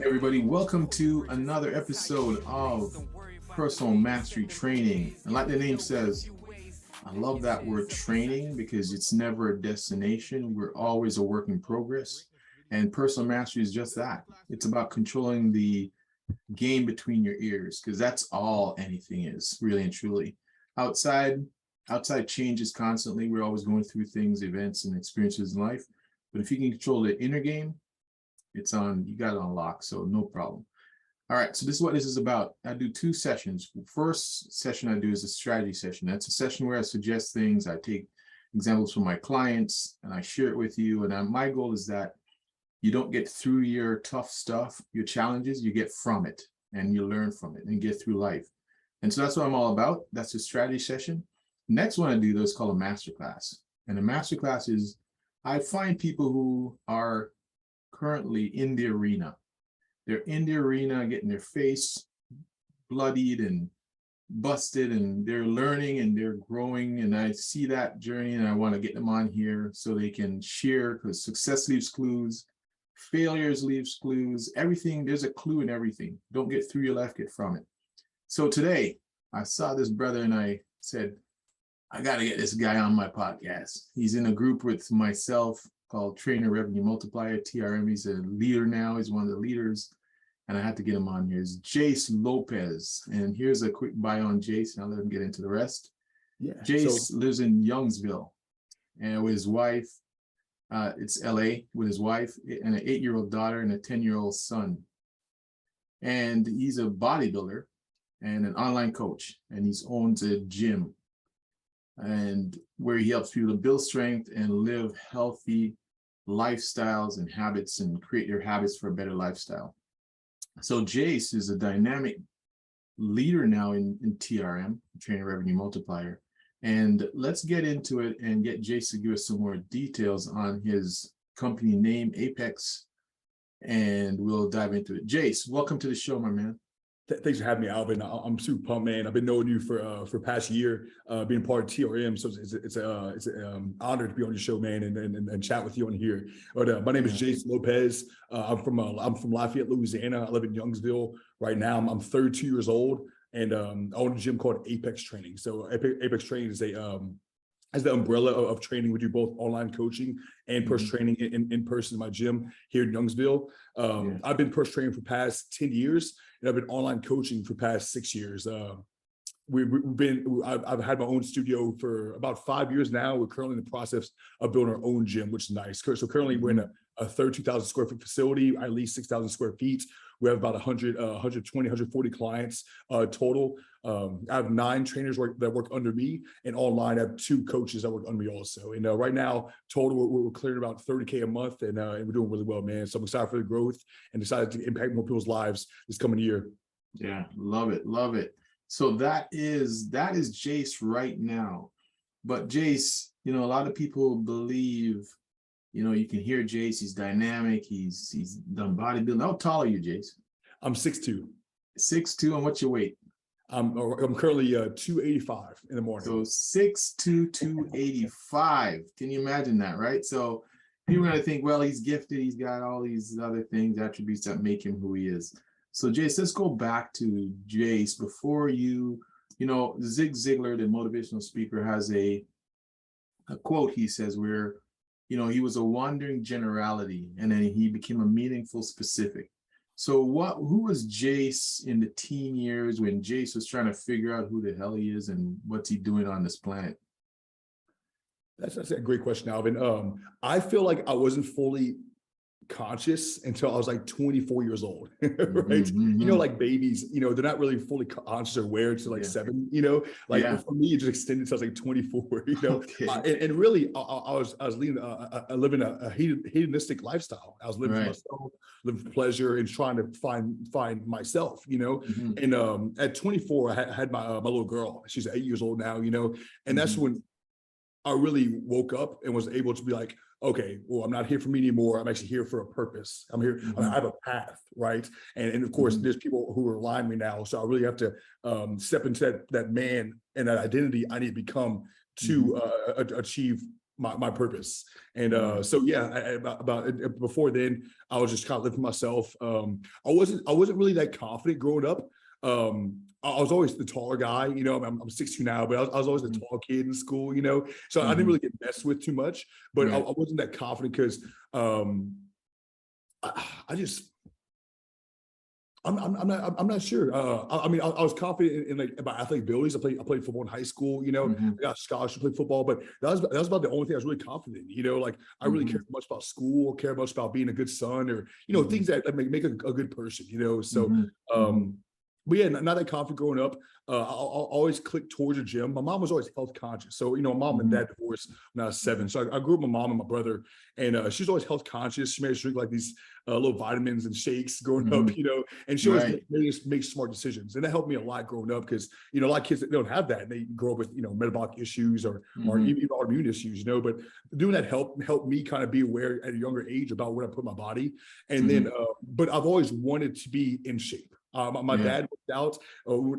Hey everybody, welcome to another episode of Personal Mastery Training. And like the name says, I love that word training because it's never a destination. We're always a work in progress. And personal mastery is just that. It's about controlling the game between your ears, because that's all anything is, really and truly. Outside changes constantly. We're always going through things, events, and experiences in life. But if you can control the inner game, it's on, you got it on lock, so no problem. All right, so this is what this is about. I do two sessions. First session I do is a strategy session. That's a session where I suggest things. I take examples from my clients and I share it with you. And my goal is that you don't get through your tough stuff, your challenges, you get from it and you learn from it and get through life. And so that's what I'm all about. That's a strategy session. Next one I do though is called a masterclass. And a masterclass is, I find people who are currently in the arena. They're in the arena getting their face bloodied and busted, and they're learning and they're growing. And I see that journey and I want to get them on here so they can share, because success leaves clues, failures leaves clues, everything. There's a clue in everything. Don't get through your life, get from it. So today I saw this brother and I said, I got to get this guy on my podcast. He's in a group with myself called Trainer Revenue Multiplier, TRM. He's a leader now. He's one of the leaders. And I had to get him on here. It's Jace Lopez. And here's a quick bio on Jace, and I'll let him get into the rest. Yeah. Jace lives in Youngsville and with his wife. It's LA with his wife and an 8-year-old daughter and a 10-year-old son. And he's a bodybuilder and an online coach. And he owns a gym, and where he helps people to build strength and live healthy lifestyles and habits and create their habits for a better lifestyle. So Jace is a dynamic leader now in TRM, Trainer Revenue Multiplier. And let's get into it and get Jace to give us some more details on his company name, Apex, and we'll dive into it. Jace, welcome to the show, my man. Thanks for having me, Alvin. I'm super pumped, man. I've been knowing you for past year, being part of TRM. So it's an honor to be on your show, man, and chat with you on here. But my name is Jace Lopez. I'm from Lafayette, Louisiana. I live in Youngsville right now. I'm 32 years old, and I own a gym called Apex Training. So Apex Training is as the umbrella of training. We do both online coaching and personal training in person in my gym here in Youngsville. I've been personal training for past 10 years, and I've been online coaching for past 6 years. I've had my own studio for about 5 years now. We're currently in the process of building our own gym, which is nice. So currently we're in a 32,000 square foot facility, at least 6,000 square feet. We have about 120, 140 clients total. I have 9 trainers that work under me, and online I have 2 coaches that work under me also. And right now, total, we're clearing about $30K a month, and we're doing really well, man. So I'm excited for the growth and excited to impact more people's lives this coming year. Yeah, love it, love it. So that is Jace right now. But Jace, a lot of people believe, you can hear Jace, he's dynamic, he's done bodybuilding. How tall are you, Jace? I'm 6'2". 6'2", and what's your weight? I'm currently 285 in the morning. So 6'2", 285. Can you imagine that, right? So people are going to think, well, he's gifted, he's got all these other things, attributes that make him who he is. So Jace, let's go back to Jace before Zig Ziglar, the motivational speaker, has a quote. He says where, he was a wandering generality, and then he became a meaningful specific. So who was Jace in the teen years when Jace was trying to figure out who the hell he is and what's he doing on this planet? That's a great question, Alvin. I feel like I wasn't fully conscious until I was like 24 years old, right? Like babies, they're not really fully conscious or aware until like 7, for me, it just extended to like 24, Okay. And really, I was living a hedonistic lifestyle. I was living for myself, living for pleasure, and trying to find myself, and at 24, I had my little girl. She's 8 years old now, and that's when I really woke up and was able to be like, okay, well, I'm not here for me anymore. I'm actually here for a purpose. I'm here. I have a path, right? And of course, there's people who rely on me now. So I really have to step into that man and that identity I need to become to achieve my purpose. And so yeah, about before then, I was just kind of living for myself. I wasn't really that confident growing up. I was always the taller guy, you know. I'm 6'2" now, but I was always the tall kid in school, you know. So I didn't really get messed with too much, but I wasn't that confident because I just I'm not sure. I mean, I was confident in like about athletic abilities. I played football in high school. You know, I got a scholarship to play football, but that was about the only thing I was really confident in. You know, like I really cared much about school, care much about being a good son, or you know, things that make a good person. You know, so but yeah, not that confident growing up. I'll always click towards the gym. My mom was always health conscious. So, you know, mom and dad divorced when I was 7. So I grew up with my mom and my brother, and she's always health conscious. She made us drink like these little vitamins and shakes growing up, you know, and she always made us make smart decisions. And that helped me a lot growing up because, you know, a lot of kids that don't have that, and they grow up with, you know, metabolic issues or even autoimmune issues, you know, but doing that helped me kind of be aware at a younger age about where I put my body. And then, but I've always wanted to be in shape. My dad worked out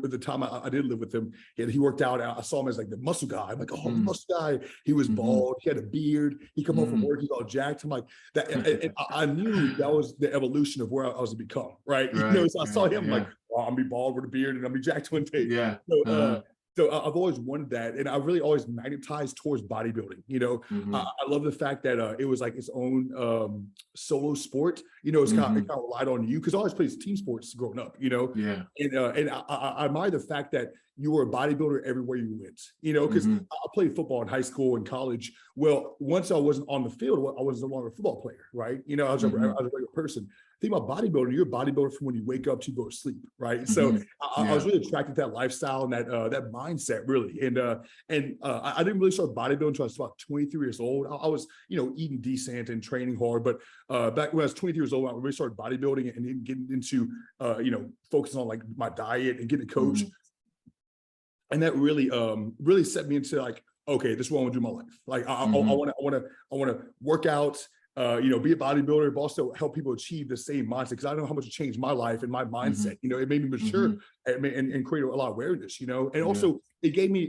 at the time I did live with him. He worked out. I saw him as like the muscle guy. I'm like, oh, the muscle guy. He was bald. He had a beard. He come home from work. He's all jacked. I'm like that. And I knew that was the evolution of where I was to become. Right. You know, so I saw him like, oh, I'm gonna be bald with a beard and I'm gonna be jacked one day. So I've always wanted that, and I really always magnetized towards bodybuilding. You know, I love the fact that it was like its own solo sport. You know, it kind of relied on you because I always played team sports growing up. You know, and I admire the fact that you were a bodybuilder everywhere you went. You know, because I played football in high school and college. Well, once I wasn't on the field, I was no longer a football player. Right? You know, I was a regular person. Think about bodybuilding. You're a bodybuilder from when you wake up to go to sleep, right? So I was really attracted to that lifestyle and that mindset, really. And I didn't really start bodybuilding until I was about 23 years old. I was, you know, eating decent and training hard, but back when I was 23 years old, I really started bodybuilding and then getting into, you know, focusing on like my diet and getting a coach. And that really set me into like, okay, this is what I want to do in my life. Like I want to work out. You know, be a bodybuilder, but also help people achieve the same mindset. Because I don't know how much it changed my life and my mindset. You know, it made me mature and create a lot of awareness. You know, and also it gave me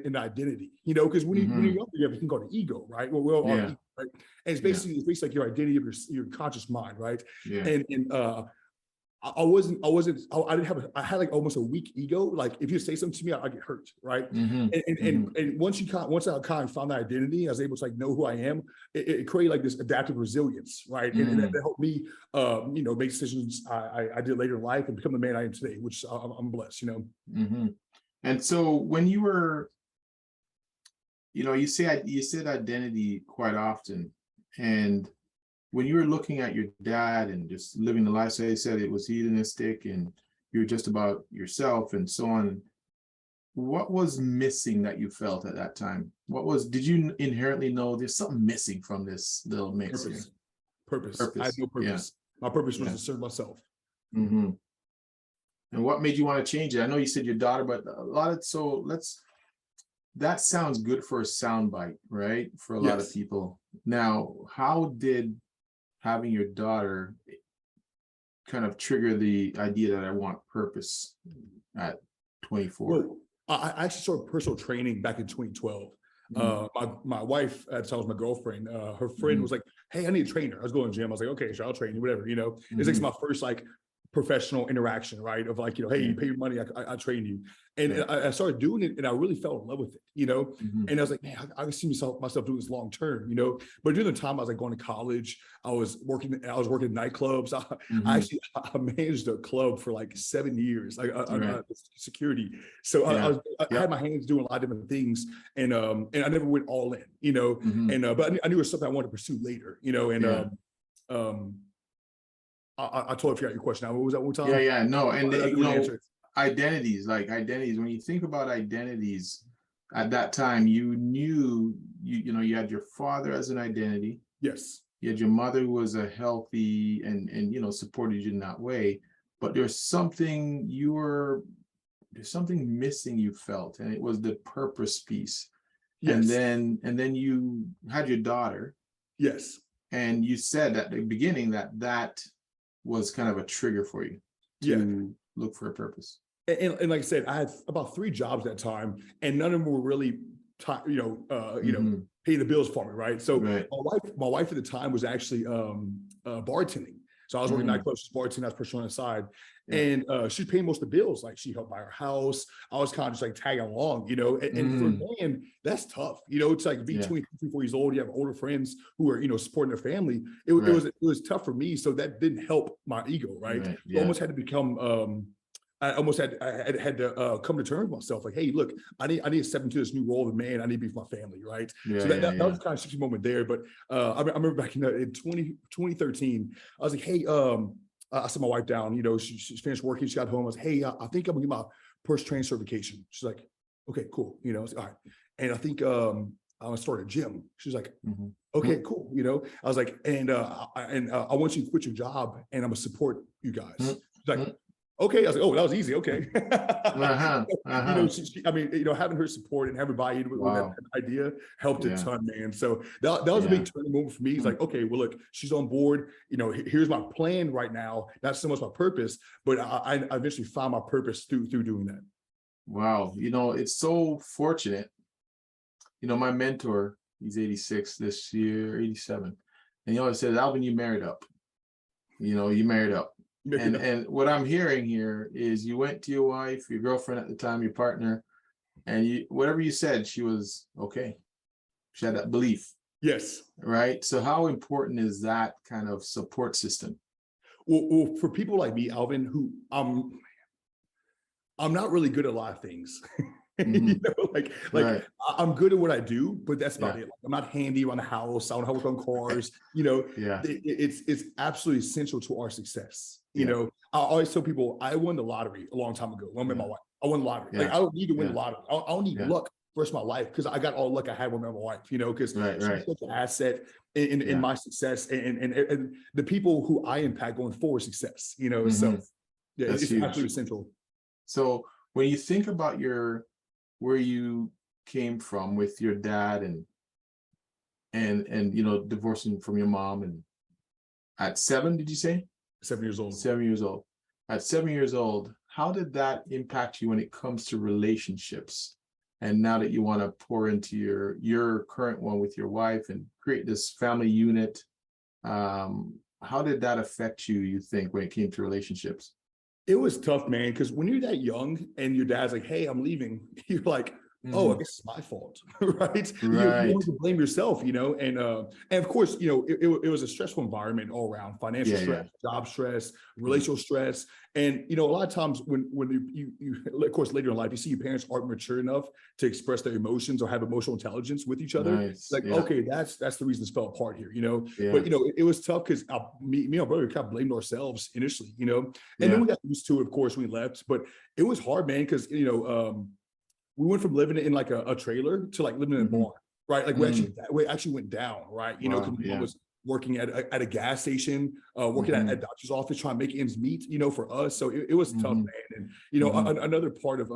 an identity. You know, because when you're younger, you have a thing called an ego, right? Well, we're all ego, right? And it's basically like your identity of your conscious mind, right? And I had like almost a weak ego. Like if you say something to me, I get hurt, right? And once I kind of found that identity, I was able to like know who I am. It created like this adaptive resilience, right? And that helped me, you know, make decisions I did later in life and become the man I am today, which I'm blessed, you know. And so when you were, you know, you said identity quite often, and when you were looking at your dad and just living the lifestyle, you said it was hedonistic and you were just about yourself and so on. What was missing that you felt at that time? Did you inherently know there's something missing from this little mix? Purpose. I had no purpose. My purpose was to serve myself. And what made you want to change it? I know you said your daughter, but that sounds good for a soundbite, right? For a lot of people. Now, how did having your daughter kind of trigger the idea that I want purpose at 24? Well, I actually started personal training back in 2012. My wife at the time was my girlfriend. Her friend was like, "Hey, I need a trainer." I was going to the gym. I was like, "Okay, sure, I'll train you, whatever." You know, it's like my first like professional interaction, right? Of like, you know, hey, you pay your money, I train you. And I started doing it and I really fell in love with it, you know? And I was like, man, I can see myself doing this long term, you know? But during the time I was like going to college, I was working in nightclubs. I managed a club for like 7 years, like security. So I had my hands doing a lot of different things, and I never went all in, you know? But I knew it was something I wanted to pursue later, you know? And I totally forgot your question. Now, what was that one time? No, and you know, identities. When you think about identities, at that time, you knew you had your father as an identity. Yes. You had your mother who was a healthy and you know supported you in that way, but there's something missing you felt, and it was the purpose piece. Yes. And then you had your daughter. Yes. And you said at the beginning that was kind of a trigger for you to look for a purpose. And like I said, I had about 3 jobs at that time, and none of them were really, pay the bills for me, right? So Right. my wife at the time was actually bartending. So I was working nightclubs, bartending, I was pushing on the side. Yeah. And she's paying most of the bills. Like she helped buy her house. I was kind of just like tagging along, you know, and for a man, that's tough. You know, it's like be 23, 24 years old. You have older friends who are, you know, supporting their family. It was tough for me. So that didn't help my ego, right? Right. So I almost had to become, I almost had to come to terms with myself. Like, hey, look, I need to step into this new role of man. I need to be for my family, right? Yeah, so that was kind of a shifting moment there. But I remember back in 2013, I was like, hey, I set my wife down. You know, she's finished working. She got home. I was, hey, I think I'm gonna get my personal training certification. She's like, okay, cool. You know, I was like, all right. And I think I'm gonna start a gym. She's like, okay, cool. You know, I was like, and I want you to quit your job, and I'm gonna support you guys. She's like, okay. I was like, oh, that was easy. Okay. You know, I mean, you know, having her support and having buy-in with that idea helped a ton, man. So that was a big turning moment for me. It's like, okay, well, look, she's on board. You know, here's my plan right now. Not so much my purpose, but I eventually found my purpose through doing that. Wow. You know, it's so fortunate. You know, my mentor, he's 86 this year, 87. And he always says, Alvin, you married up. You know, you married up. And what I'm hearing here is you went to your wife, your girlfriend at the time, your partner, and you, whatever you said, she was okay. She had that belief. Yes. Right. So how important is that kind of support system? Well, for people like me, Alvin, who I'm not really good at a lot of things. You know, like I'm good at what I do, but that's about it. Like, I'm not handy around the house. I don't know how to work on cars. You know, it's absolutely essential to our success. You know, I always tell people I won the lottery a long time ago when I met my wife. I won the lottery. Like I don't need to win the lottery. I don't need luck for the rest of my life because I got all the luck I had when I met my wife. You know, because she's such an asset in my success and the people who I impact going forward success. You know, so it's absolutely essential. So when you think about where you came from with your dad and you know, divorcing from your mom, and at 7, did you say? 7 years old. 7 years old. At 7 years old, how did that impact you when it comes to relationships? And now that you want to pour into your current one with your wife and create this family unit, how did that affect you, you think, when it came to relationships? It was tough, man, because when you're that young and your dad's like, hey, I'm leaving, you're like, oh, I guess it's my fault, right? You want to blame yourself, you know, and of course, you know, it was a stressful environment all around, financial stress, job stress, relational stress, and you know, a lot of times when you of course later in life, you see your parents aren't mature enough to express their emotions or have emotional intelligence with each other. Like, okay, that's the reason this fell apart here, you know. But you know, it was tough because me and my brother kind of blamed ourselves initially, you know, and then we got used to it, of course, when we left. But it was hard, man, because you know, we went from living in like a trailer to like living in a barn, right? Like we actually went down, right? You know, because I was working at a gas station, working at a doctor's office, trying to make ends meet, you know, for us. So it was tough, man. And you know, another part of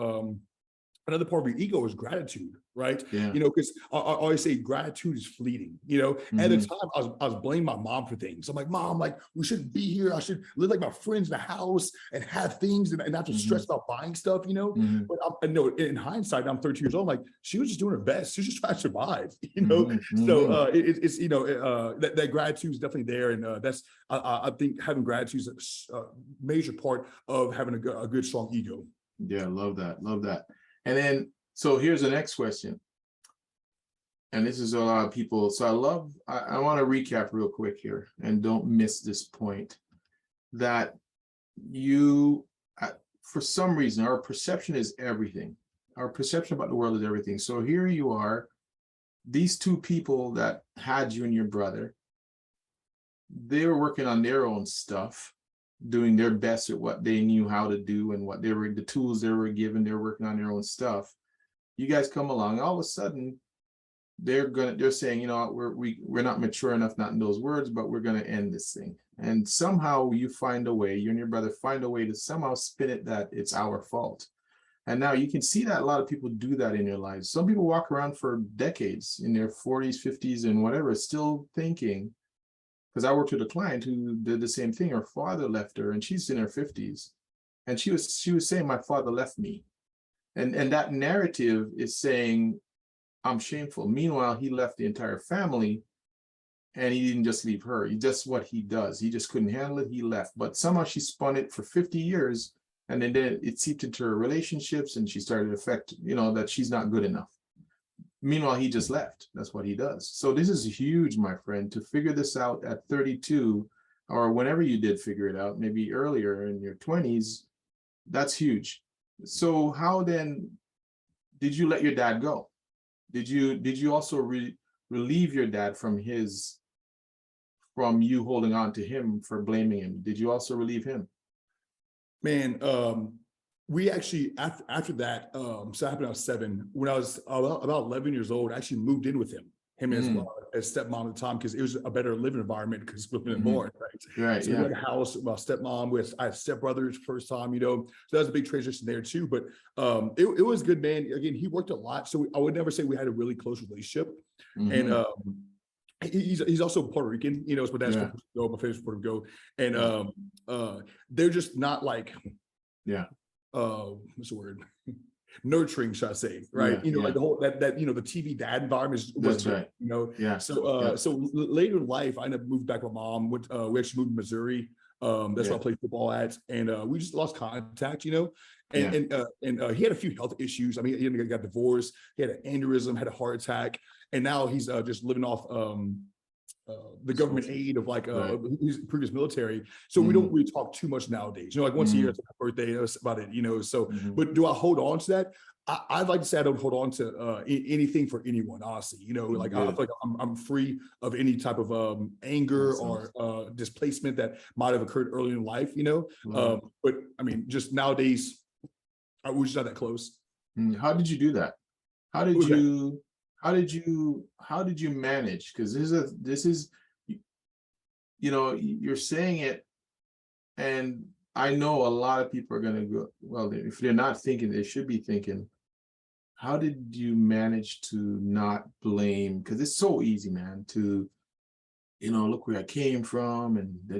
your ego is gratitude, right? You know, because I always say gratitude is fleeting. You know, at the time I was blaming my mom for things. I'm like, Mom, like we shouldn't be here. I should live like my friends in the house and have things and not to stress about buying stuff. You know, but I know in hindsight, I'm 13 years old. I'm like, she was just doing her best. She was just trying to survive. You know, so it's you know that gratitude is definitely there, and that's I think having gratitude is a major part of having a good strong ego. Yeah, love that, love that. And then, so here's the next question. And this is a lot of people. So I want to recap real quick here and don't miss this point that you, for some reason, our perception is everything. Our perception about the world is everything. So here you are, these two people that had you and your brother, they were working on their own stuff, doing their best at what they knew how to do and what the tools they were given. They're working on their own stuff. You guys come along, all of a sudden they're saying, you know, we're not mature enough, not in those words, but we're going to end this thing. And somehow you find a way, you and your brother find a way to somehow spin it that it's our fault. And now you can see that a lot of people do that in their lives. Some people walk around for decades in their 40s, 50s, and whatever, still thinking. Because I worked with a client who did the same thing. Her father left her, and she's in her 50s, and she was saying, "My father left me," and that narrative is saying, I'm shameful. Meanwhile, he left the entire family, and he didn't just leave her. He just what he does. He just couldn't handle it. He left. But somehow she spun it for 50 years, and then it seeped into her relationships, and she started to affect, that she's not good enough. Meanwhile, he just left. That's what he does. So this is huge, my friend, to figure this out at 32, or whenever you did figure it out, maybe earlier in your 20s. That's huge. So how then did you let your dad go? Did you also relieve your dad from you holding on to him for blaming him? Did you also relieve him? Man, we actually, after that, so that happened when I was 7. When I was about 11 years old, I actually moved in with him and his stepmom at the time, because it was a better living environment because we've been born, right? Right. So we had a house with my stepmom. I had stepbrothers first time, so that was a big transition there too. But it was good, man. Again, he worked a lot, so I would never say we had a really close relationship. And he's also Puerto Rican, it's my dad's from Puerto Rico, my family's from Puerto Rico, and they're just not like what's the word? Nurturing, should I say, right? Like the whole that the TV dad environment was right. So later in life, I ended up moving back with my mom. We actually moved to Missouri. That's where I played football at, and we just lost contact, and he had a few health issues. I mean, he got divorced, he had an aneurysm, had a heart attack, and now he's just living off the government aid of his previous military. So we don't really talk too much nowadays. Like once a year, it's my birthday, that's about it, So, but do I hold on to that? I'd like to say I don't hold on to anything for anyone, honestly. I feel like I'm free of any type of anger or displacement that might have occurred early in life, But I mean, just nowadays, we're just not that close. How did you do that? How did you manage? Because this is you're saying it, and I know a lot of people are going to go, well, if they're not thinking, they should be thinking, how did you manage to not blame? Because it's so easy, man, to look where I came from, and I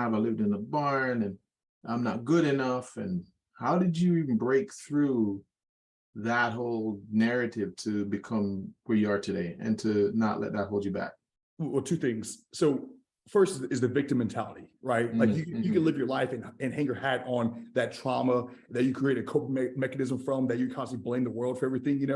lived in a barn, and I'm not good enough. And how did you even break through that whole narrative to become where you are today, and to not let that hold you back? Well, two things. So first is the victim mentality, right? Like you can live your life and hang your hat on that trauma that you create a coping mechanism from, that you constantly blame the world for everything,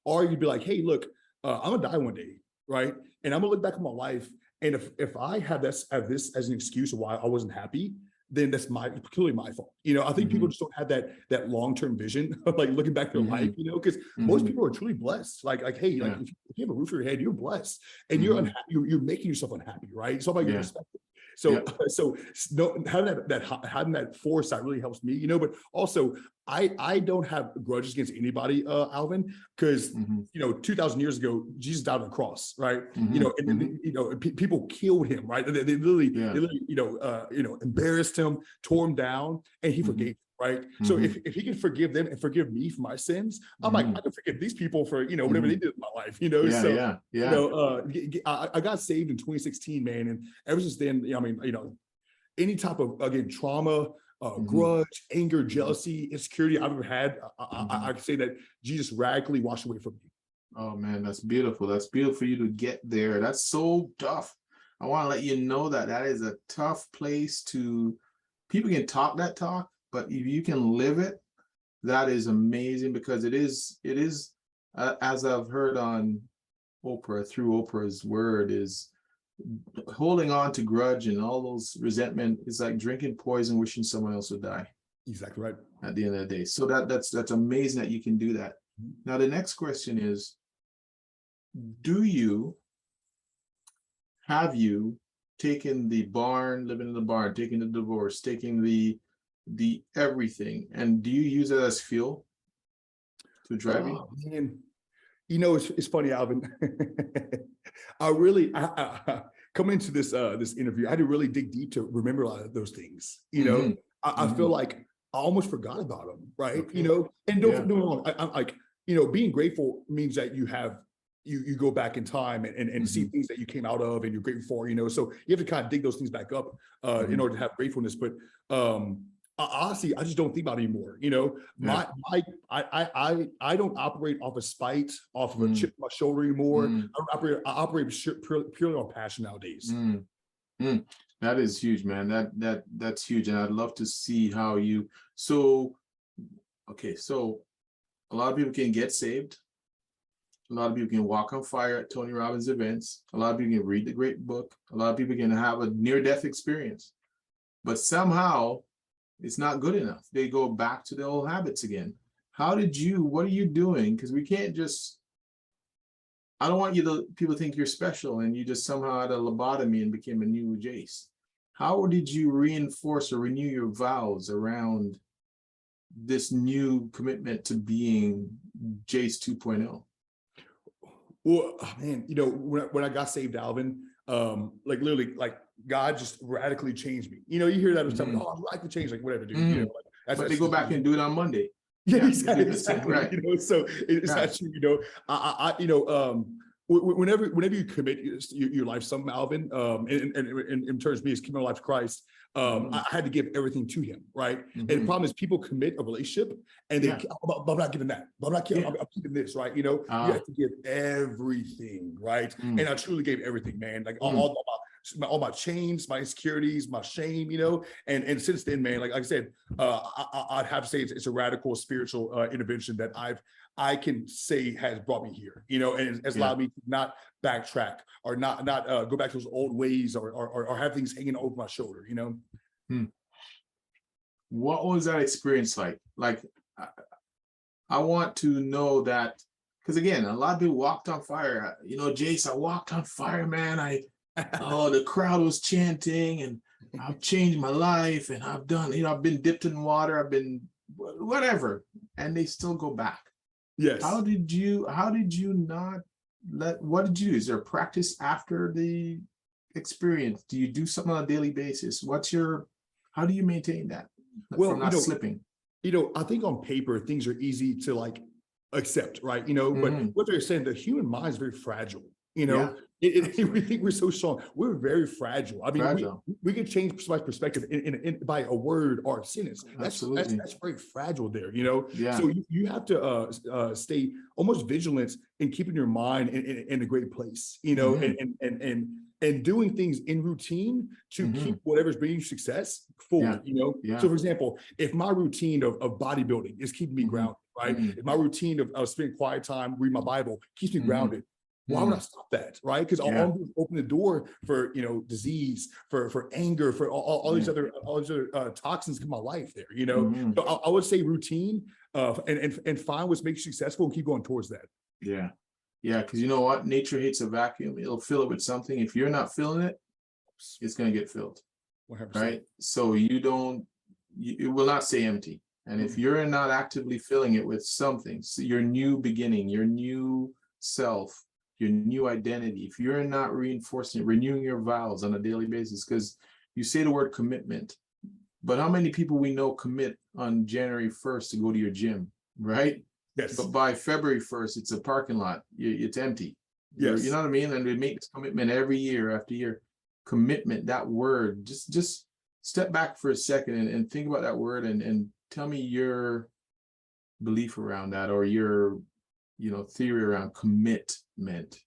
or you'd be like, hey, look, I'm gonna die one day, right? And I'm gonna look back on my life, and if I have this as an excuse of why I wasn't happy, then that's clearly my fault. I think people just don't have that long-term vision of like looking back their life, because most people are truly blessed. Like, hey, like if you have a roof over your head, you're blessed, and you're unhappy, you're making yourself unhappy, right? It's all about your perspective. So having that foresight really helps me, But also, I don't have grudges against anybody, Alvin, because 2,000 years ago Jesus died on the cross, right? People killed him, right? They literally embarrassed him, tore him down, and he forgave. Right. So if he can forgive them and forgive me for my sins, I'm like, I can forgive these people for, whatever they did in my life, I got saved in 2016, man. And ever since then, I mean, any type of, again, trauma, grudge, anger, jealousy, insecurity I've ever had, I can say that Jesus radically washed away from me. Oh man, that's beautiful. That's beautiful for you to get there. That's so tough. I want to let you know that is a tough place to, people can talk that talk, but if you can live it, that is amazing, because it is as I've heard on Oprah, through Oprah's word, is holding on to grudge and all those resentment is like drinking poison, wishing someone else would die. Exactly right. At the end of the day. So that's amazing that you can do that. Now, the next question is, have you taken the barn, living in the barn, taking the divorce, taking the everything, and do you use it as fuel to drive you? Man. It's funny, Alvin. I coming into this interview, I had to really dig deep to remember a lot of those things. I feel like I almost forgot about them, right? Okay. And don't get me wrong. I'm like, being grateful means that you go back in time and see things that you came out of and you're grateful for, so you have to kind of dig those things back up in order to have gratefulness. But Honestly, I just don't think about it anymore. You know, I don't operate off of spite, off of a chip on my shoulder anymore. I operate purely on passion nowadays. That is huge, man. That's huge, and I'd love to see how you. So, okay, so a lot of people can get saved. A lot of people can walk on fire at Tony Robbins events. A lot of people can read the great book. A lot of people can have a near-death experience, but somehow it's not good enough. They go back to the old habits again. What are you doing? Because we can't just, I don't want people to think you're special and you just somehow had a lobotomy and became a new Jace. How did you reinforce or renew your vows around this new commitment to being Jace 2.0? Well, man, you know, when I got saved, Alvin, like literally, like God just radically changed me. You know, you hear that with something, oh, I'm radically changed, like whatever, dude. You know, like, but they go back and do it on Monday. Yeah, exactly. Right. You know, so it's not true. You know, you know, whenever you commit your life, something, Alvin, in terms of me, is committing my life to Christ. I had to give everything to him, right? And the problem is people commit a relationship and they, but I'm not giving that. But I'm not giving, I'm keeping this, right? You know, you have to give everything, right? And I truly gave everything, man. Like all my chains, my insecurities, my shame, you know. And since then, man, like I said, I'd have to say it's a radical spiritual intervention that I can say has brought me here, you know, and has allowed me to not backtrack or not go back to those old ways or have things hanging over my shoulder, you know. What was that experience like? Like, I want to know that, because again, a lot of people walked on fire. You know, Jace, I walked on fire, man. The crowd was chanting, and I've changed my life, and I've done, you know, I've been dipped in water, I've been whatever, and they still go back. Yes. How did you not what did you do? Is there practice after the experience? Do you do something on a daily basis? How do you maintain that? Well, from not slipping? You know, I think on paper, things are easy to like accept, right? You know, but what they're saying, the human mind is very fragile. You know, we think we're so strong. We're very fragile. I mean, we can change somebody's perspective by a word or a sentence. That's very fragile there, you know? So you have to stay almost vigilant in keeping your mind in a great place, you know, and doing things in routine to keep whatever's bringing you success forward, you know? So for example, if my routine of bodybuilding is keeping me grounded, right? If my routine of spending quiet time, reading my Bible keeps me grounded, why would I stop that, right? Because I'll open the door for, you know, disease, for anger, for all these other toxins in my life there, you know? So I would say routine and find what makes you successful and keep going towards that. Yeah, because you know what? Nature hates a vacuum. It'll fill it with something. If you're not filling it, it's going to get filled, 100%. right? So it will not stay empty. And if you're not actively filling it with something, so your new beginning, your new self, your new identity, if you're not reinforcing, renewing your vows on a daily basis, because you say the word commitment, but how many people we know commit on January 1st to go to your gym, right? Yes. But by February 1st, it's a parking lot. It's empty. Yes. You know what I mean? And we make this commitment every year after year. Commitment, that word, just step back for a second and think about that word and tell me your belief around that, or your, you know, theory around commitment.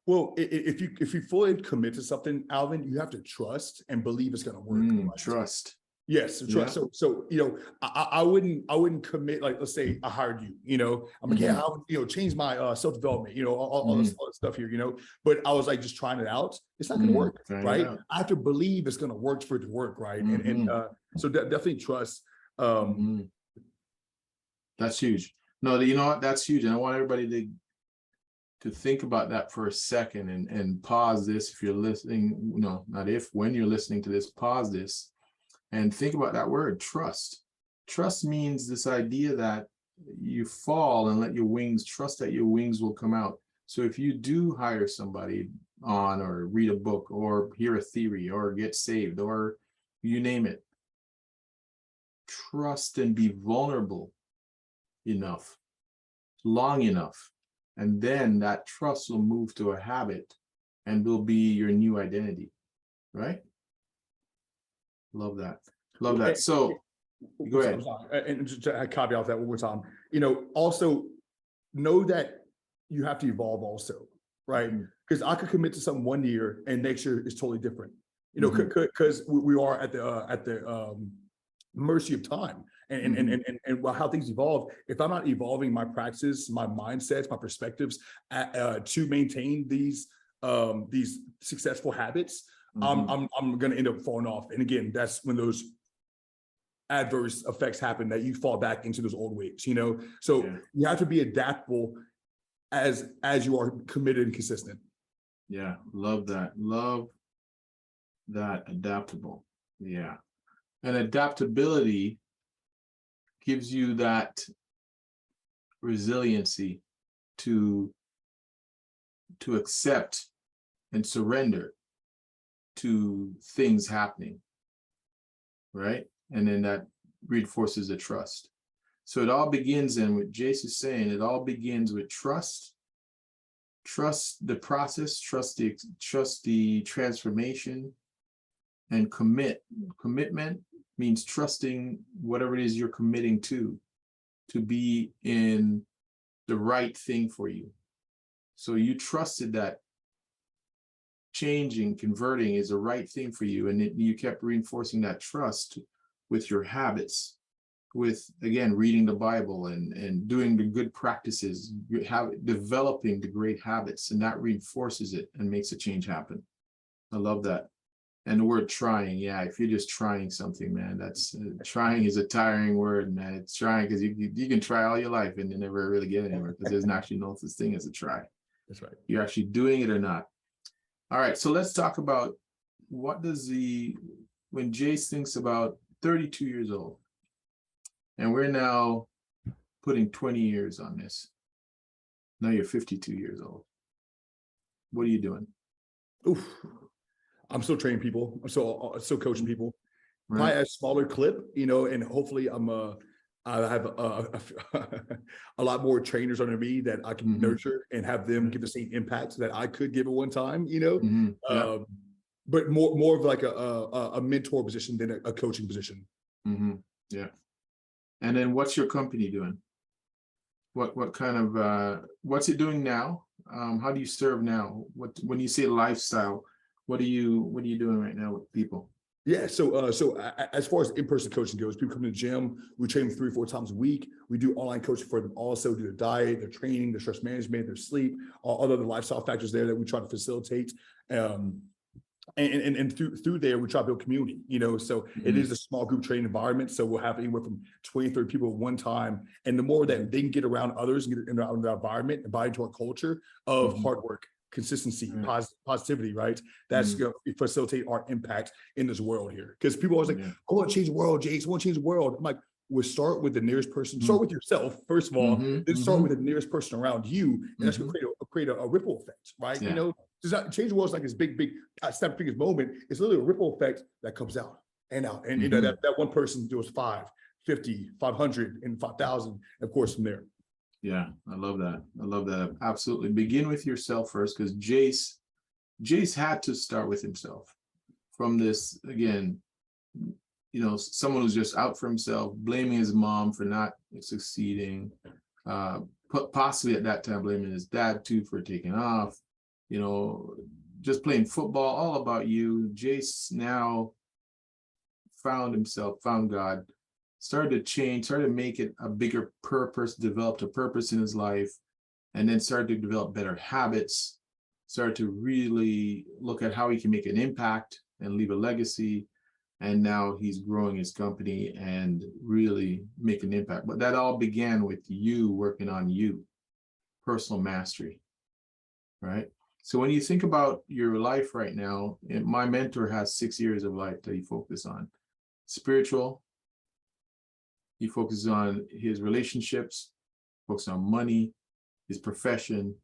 Well, if you fully commit to something, Alvin, you have to trust and believe it's going to work. Right? Trust. Yes, trust. So you know, I wouldn't commit, like, let's say I hired you, you know, I'm like, I would, you know, change my self-development, you know, all this stuff here, you know, but I was like just trying it out. It's not going to work, right? I have to believe it's going to work for it to work, right? And so definitely trust. That's huge. No, you know what? That's huge. And I want everybody to think about that for a second and pause this. If you're listening, no, not if, when you're listening to this, pause this and think about that word, trust. Trust means this idea that you fall and let your wings, trust that your wings will come out. So if you do hire somebody on, or read a book, or hear a theory, or get saved, or you name it, trust and be vulnerable enough, long enough, and then that trust will move to a habit and will be your new identity, right? Love that. So Go ahead. I'm sorry. And just to caveat that one more time, also know that you have to evolve also, right? Because I could commit to something 1 year and next year is totally different, because we are at the mercy of time and how things evolve. If I'm not evolving my practices, my mindsets, my perspectives to maintain these successful habits, I'm going to end up falling off. And again, that's when those adverse effects happen, that you fall back into those old ways, so you have to be adaptable as you are committed and consistent. Yeah, love that adaptable. Yeah, and adaptability gives you that resiliency to accept and surrender to things happening, right? And then that reinforces the trust. So it all begins, and what Jace is saying, it all begins with trust. Trust the process, trust the transformation, and commitment means trusting whatever it is you're committing to be in the right thing for you. So you trusted that changing, converting is the right thing for you, and you kept reinforcing that trust with your habits, with, again, reading the Bible and doing the good practices, developing the great habits, and that reinforces it and makes a change happen. I love that. And the word trying, yeah, if you're just trying something, man, that's trying is a tiring word, man. It's trying because you can try all your life and you never really get anywhere, because there's actually no such thing as a try. That's right. You're actually doing it or not. All right, so let's talk about when Jace thinks about 32 years old, and we're now putting 20 years on this. Now you're 52 years old. What are you doing? Oof. I'm still training people. I'm still coaching people. Right. Probably at a smaller clip, and hopefully I have a lot more trainers under me that I can nurture and have them give the same impact that I could give at one time, but more of like a mentor position than a coaching position. Yeah. And then what's your company doing? What kind of what's it doing now? How do you serve now? When you say lifestyle, what are you doing right now with people? Yeah, so as far as in-person coaching goes, people come to the gym. We train them 3 or 4 times a week. We do online coaching for them also, do their diet, their training, their stress management, their sleep, all other lifestyle factors there that we try to facilitate. And through there, we try to build community, so it is a small group training environment. So we'll have anywhere from 20, 30 people at one time. And the more that they can get around others and get around the environment and buy into our culture of hard work, consistency, positivity, right? That's going to facilitate our impact in this world here. Because people always like, I want to change the world, Jace. I want to change the world. I'm like, we'll start with the nearest person. Start with yourself, first of all, then start with the nearest person around you. And that's going to create a ripple effect, right? Does not change the world like this big step biggest moment. It's literally a ripple effect that comes out. And that one person does 5, 50, 500, and 5,000, of course, from there. Yeah, I love that. Absolutely. Begin with yourself first, because Jace had to start with himself. From this, again, someone who's just out for himself, blaming his mom for not succeeding, possibly at that time blaming his dad too for taking off, just playing football, all about you. Jace now found himself, found God, started to change, started to make it a bigger purpose, developed a purpose in his life, and then started to develop better habits, started to really look at how he can make an impact and leave a legacy. And now he's growing his company and really make an impact. But that all began with you working on you, personal mastery, right? So when you think about your life right now, my mentor has 6 years of life that he focuses on. Spiritual, he focuses on his relationships, focuses on money, his profession,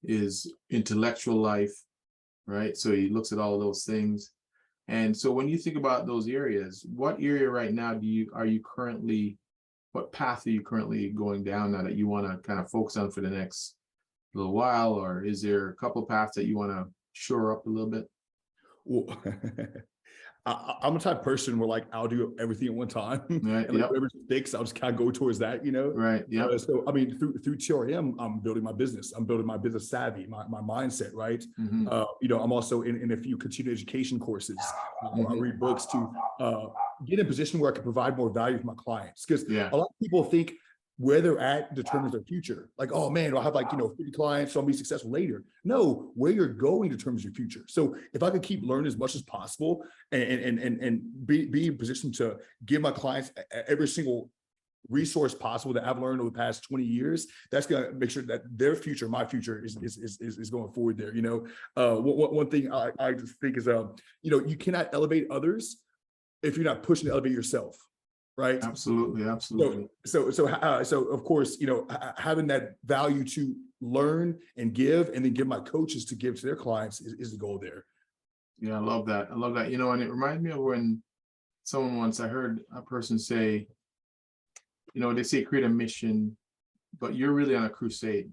his intellectual life, right? So he looks at all of those things. And so when you think about those areas, what area right now what path are you currently going down now that you want to kind of focus on for the next little while? Or is there a couple of paths that you want to shore up a little bit? Well, I'm a type of person where like I'll do everything at one time, Right. and like whatever sticks, I'll just kind of go towards that, you know. Right. Yeah. So I mean, through TRM, I'm building my business. I'm building my business savvy, my mindset, right? You know, I'm also in a few continuing education courses. I read books to get in a position where I can provide more value for my clients, because a lot of people think where they're at determines their future. Like, oh man, I'll have like, you know, 50 clients, so I'll be successful later. No, where you're going determines your future. So if I could keep learning as much as possible and be in position to give my clients every single resource possible that I've learned over the past 20 years, that's going to make sure that their future, my future is going forward there. You know, one thing I just think is, you know, you cannot elevate others if you're not pushing to elevate yourself. Right. Absolutely. Absolutely. So of course, you know, having that value to learn and give, and then give my coaches to give to their clients is the goal there. Yeah, I love that. I love that. You know, and it reminds me of when I heard a person say, you know, they say create a mission, but you're really on a crusade.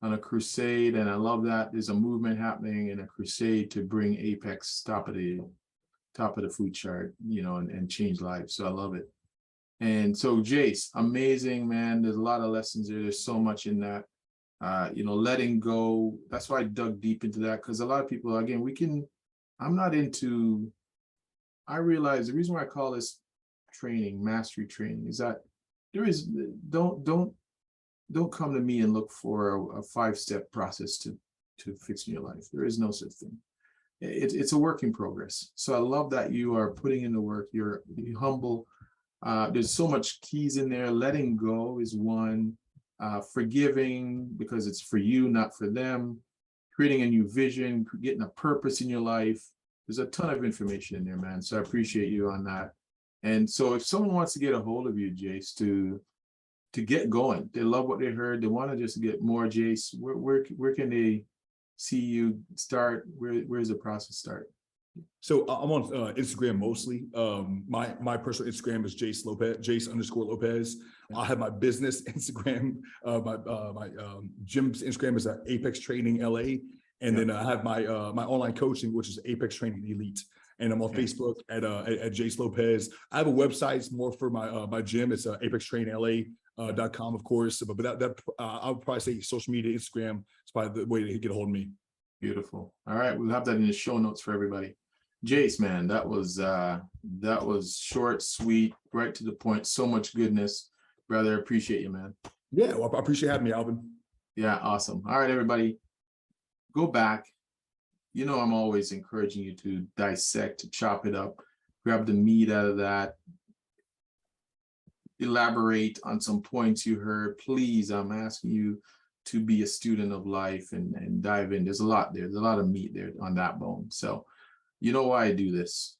And I love that there's a movement happening in a crusade to bring Apex top of the food chart, you know, and change lives. So I love it. And so Jace, amazing, man. There's a lot of lessons there. There's so much in that, you know, letting go. That's why I dug deep into that, because a lot of people, again, I realize the reason why I call this training, mastery training, is that don't come to me and look for a 5-step process to fixing your life. There is no such thing. It's a work in progress. So I love that you are putting in the work. You're humble. There's so much keys in there. Letting go is one. Forgiving because it's for you, not for them. Creating a new vision, getting a purpose in your life. There's a ton of information in there, man. So I appreciate you on that. And so if someone wants to get a hold of you, Jace, to get going, they love what they heard, they want to just get more, Jace, where can they see you start? Where's the process start? So I'm on Instagram mostly. My personal Instagram is Jace Lopez, Jace_Lopez. I have my business Instagram. My gym's Instagram is Apex Training LA, and then I have my online coaching, which is Apex Training Elite. And I'm on Facebook at Jace Lopez. I have a website. It's more for my gym. It's apextrainla.com, of course. But that I would probably say social media, Instagram is probably the way to get a hold of me. Beautiful. All right, we'll have that in the show notes for everybody. Jace, man, that was short, sweet, right to the point. So much goodness, brother. Appreciate you, man. Yeah, well, I appreciate having me, Alvin. Yeah, awesome. All right, everybody, go back. You know, I'm always encouraging you to dissect, to chop it up, grab the meat out of that, elaborate on some points you heard. Please, I'm asking you to be a student of life and dive in. There's a lot there. There's a lot of meat there on that bone. So you know why I do this,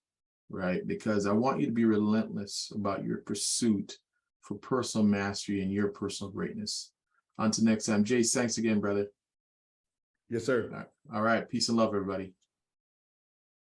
right? Because I want you to be relentless about your pursuit for personal mastery and your personal greatness. Until next time, Jace, thanks again, brother. Yes, sir. All right. Peace and love, everybody.